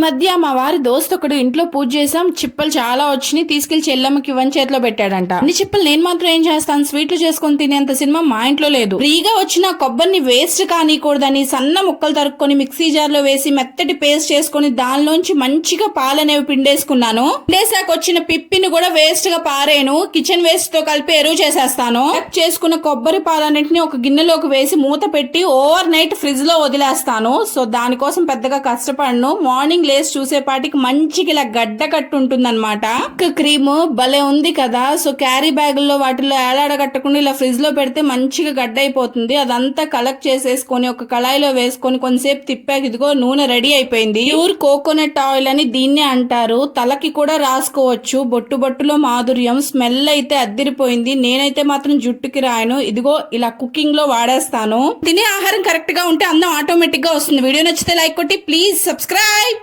మధ్య మా వారి దోస్త్ ఒకడు ఇంట్లో పూజ చేసాం, చిప్పలు చాలా వచ్చినాయి, తీసుకెళ్లి చెల్లమ్మకి ఇవ్వని చేతిలో పెట్టాడంట. అన్ని చిప్పలు నేను మాత్రం ఏం చేస్తాను, స్వీట్లు చేసుకొని తినేంత సినిమా మా ఇంట్లో లేదు. ఫ్రీగా వచ్చిన కొబ్బరిని వేస్ట్ కానీకూడదని సన్న ముక్కలు తరుక్కొని మిక్సీ జార్ లో వేసి మెత్తటి పేస్ట్ చేసుకుని దానిలోంచి మంచిగా పాలనేవి పిండేసుకున్నాను. పిండేసాక వచ్చిన పిప్పిని కూడా వేస్ట్ గా పారేను, కిచెన్ వేస్ట్ తో కలిపి ఎరువు చేసేస్తాను. చేసుకున్న కొబ్బరి పాలన్నింటిని ఒక గిన్నెలోకి వేసి మూత పెట్టి ఓవర్ నైట్ ఫ్రిడ్జ్ లో వదిలేస్తాను. సో దానికోసం పెద్దగా కష్టపడను. మార్నింగ్ లేస్ చూసేపాటికి మంచిగా ఇలా గడ్డ కట్టు ఉంటుందన్నమాట. క్రీమ్ భలే ఉంది కదా. సో క్యారీ బ్యాగుల్లో వాటిల్లో ఏలాడగట్టకుండా ఇలా ఫ్రిడ్జ్ లో పెడితే మంచిగా గడ్డ అయిపోతుంది. అదంతా కలెక్ట్ చేసేసుకొని ఒక కళాయిలో వేసుకొని కొంతసేపు తిప్పాక ఇదిగో నూనె రెడీ అయిపోయింది. ప్యూర్ కోకోనట్ ఆయిల్ అని దీన్నే అంటారు. తలకి కూడా రాసుకోవచ్చు. బొట్టు బొట్టులో మాధుర్యం. స్మెల్ అయితే అద్దిరిపోయింది. నేనైతే మాత్రం జుట్టుకి రాయను. ఇదిగో ఇలా కుకింగ్ లో వాడేస్తాను. తినే ఆహారం కరెక్ట్ గా ఉంటే అందం ఆటోమేటిక్ గా వస్తుంది. వీడియో నచ్చితే లైక్ కొట్టి ప్లీజ్ సబ్స్క్రైబ్.